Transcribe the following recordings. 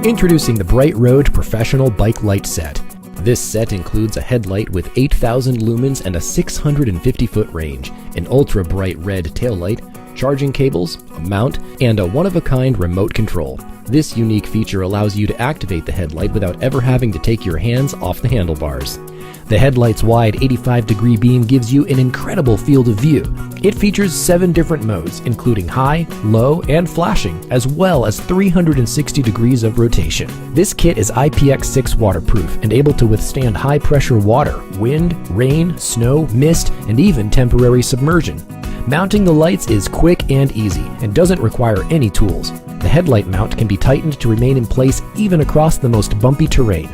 Introducing the BrightRoad Professional Bike Light Set. This set includes a headlight with 8,000 lumens and a 650-foot range, an ultra-bright red taillight, charging cables, a mount, and a one-of-a-kind remote control. This unique feature allows you to activate the headlight without ever having to take your hands off the handlebars. The headlight's wide 85-degree beam gives you an incredible field of view. It features 7 different modes, including high, low, and flashing, as well as 360 degrees of rotation. This kit is IPX6 waterproof and able to withstand high-pressure water, wind, rain, snow, mist, and even temporary submersion. Mounting the lights is quick and easy and doesn't require any tools. The headlight mount can be tightened to remain in place even across the most bumpy terrain.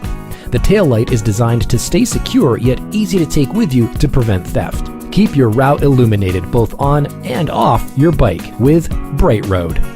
The taillight is designed to stay secure yet easy to take with you to prevent theft. Keep your route illuminated both on and off your bike with BrightRoad.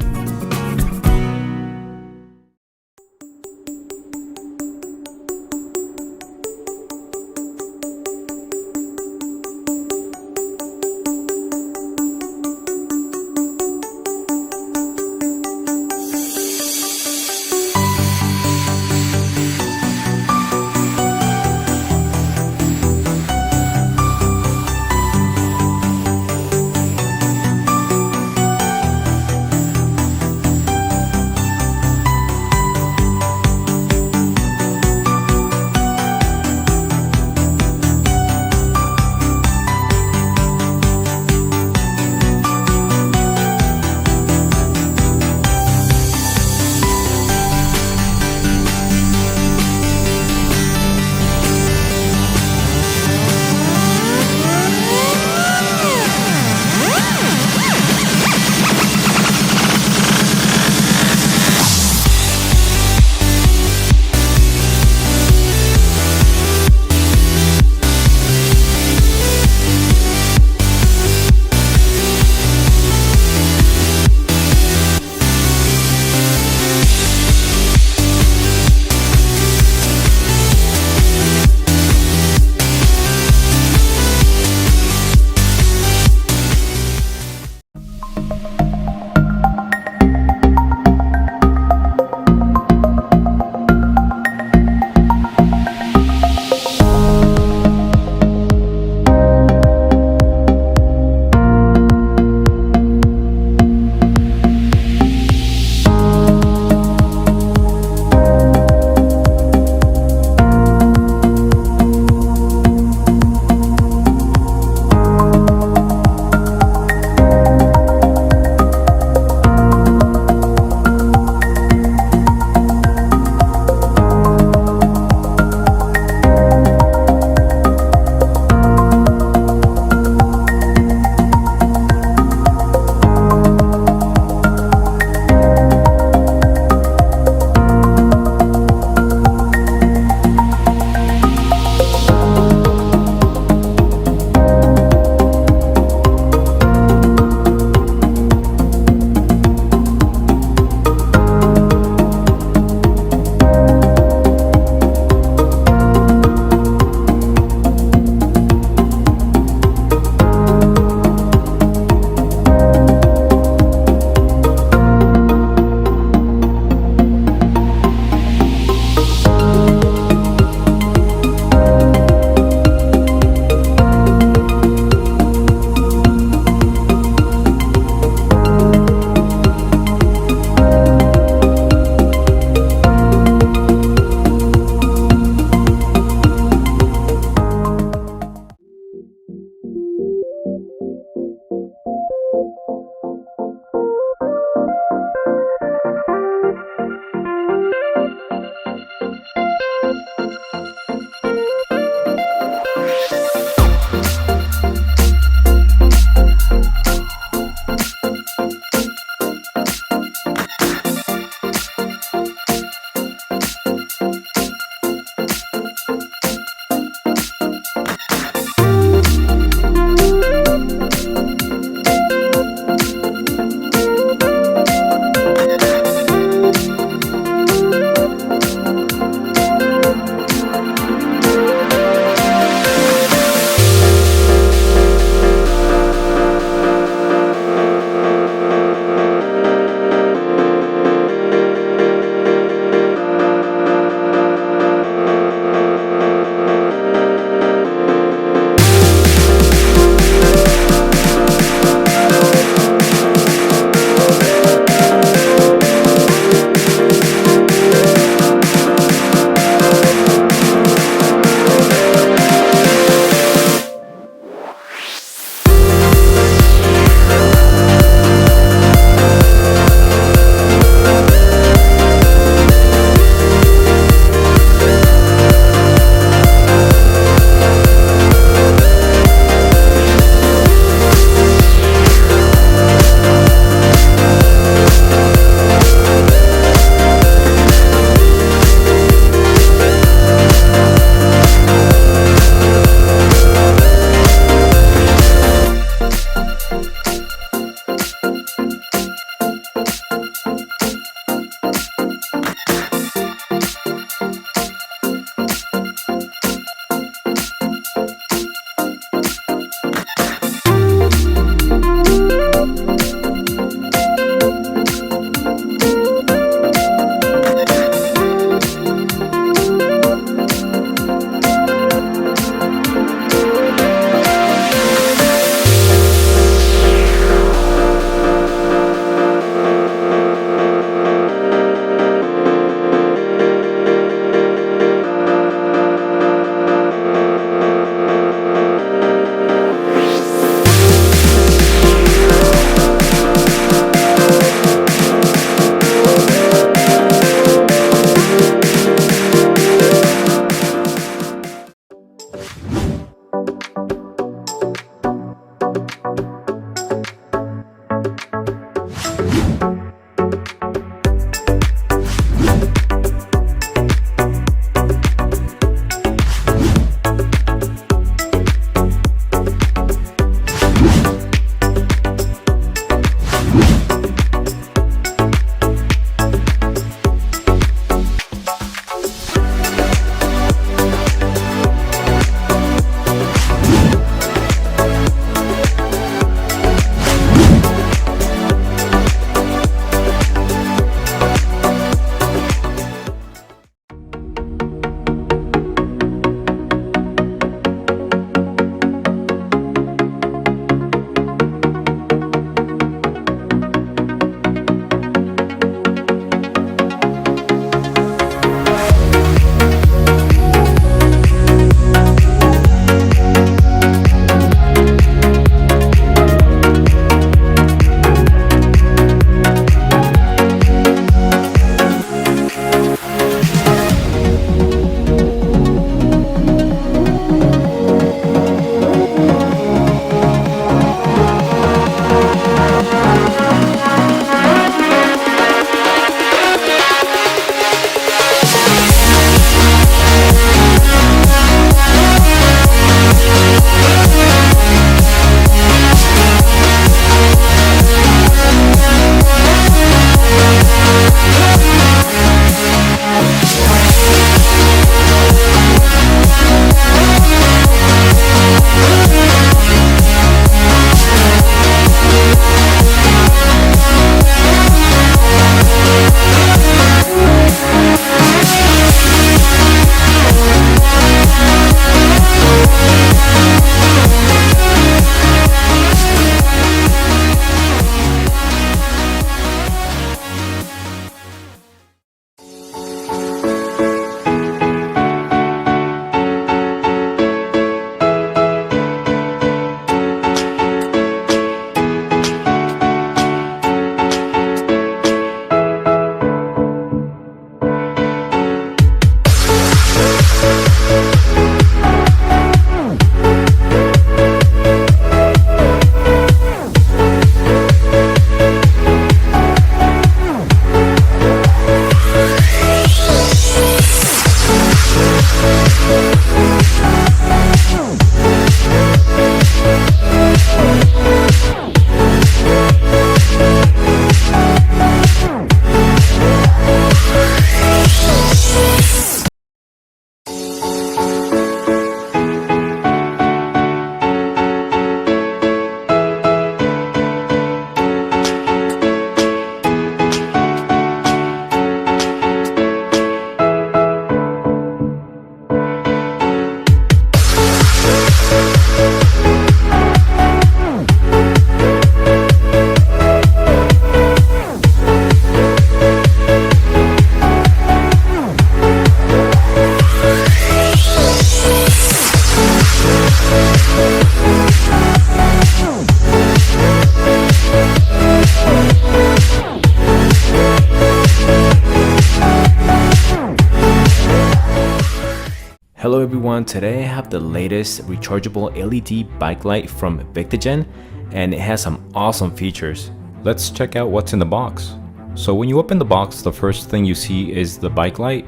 Hello everyone, today I have the latest rechargeable LED bike light from Victagen, and it has some awesome features. Let's check out what's in the box. So when you open the box, the first thing you see is the bike light.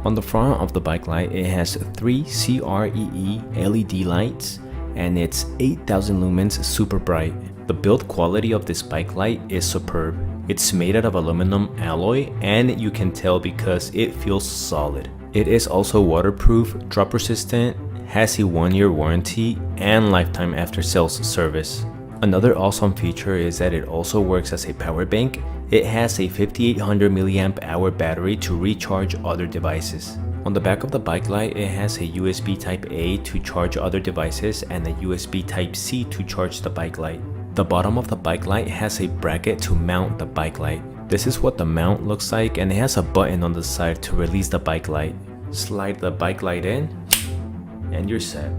On the front of the bike light, it has 3 CREE LED lights, and it's 8000 lumens super bright. The build quality of this bike light is superb. It's made out of aluminum alloy, and you can tell because it feels solid. It is also waterproof, drop resistant, has a 1-year warranty, and lifetime after sales service. Another awesome feature is that it also works as a power bank. It has a 5800 mAh battery to recharge other devices. On the back of the bike light, it has a USB Type A to charge other devices and a USB Type C to charge the bike light. The bottom of the bike light has a bracket to mount the bike light. This is what the mount looks like, and it has a button on the side to release the bike light. Slide the bike light in, and you're set.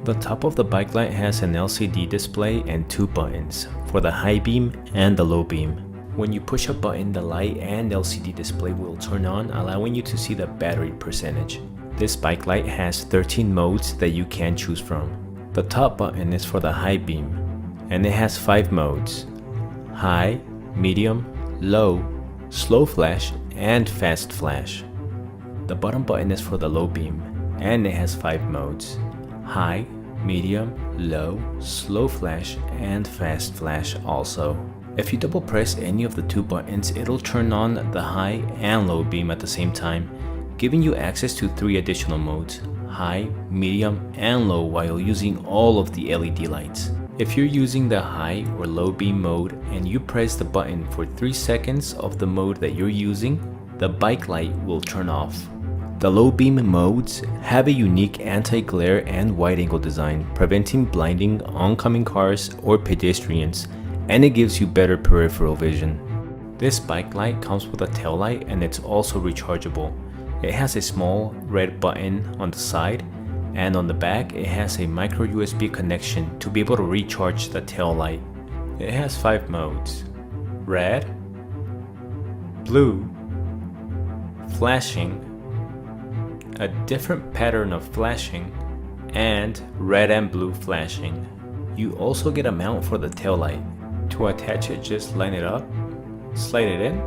The top of the bike light has an LCD display and 2 buttons for the high beam and the low beam. When you push a button, the light and LCD display will turn on, allowing you to see the battery percentage. This bike light has 13 modes that you can choose from. The top button is for the high beam, and it has 5 modes: high, medium, low, slow flash, and fast flash. The bottom button is for the low beam, and it has 5 modes: high, medium, low, slow flash, and fast flash also. If you double press any of the 2 buttons, it'll turn on the high and low beam at the same time, giving you access to 3 additional modes: high, medium, and low, while using all of the LED lights. If you're using the high or low beam mode and you press the button for 3 seconds of the mode that you're using, the bike light will turn off. The low beam modes have a unique anti-glare and wide-angle design, preventing blinding oncoming cars or pedestrians, and it gives you better peripheral vision. This bike light comes with a tail light, and it's also rechargeable. It has a small red button on the side, and on the back it has a micro USB connection to be able to recharge the tail light. It has 5 modes: red, blue, flashing, a different pattern of flashing, and red and blue flashing. You also get a mount for the tail light. To attach it, just line it up, slide it in,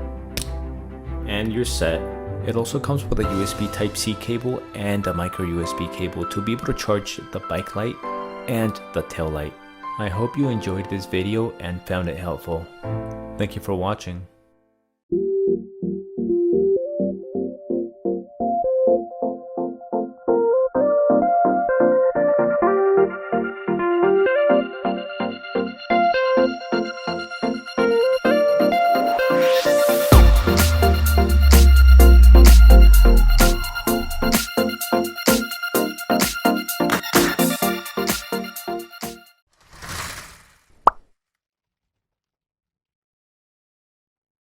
and you're set. It also comes with a USB Type-C cable and a micro USB cable to be able to charge the bike light and the tail light. I hope you enjoyed this video and found it helpful. Thank you for watching.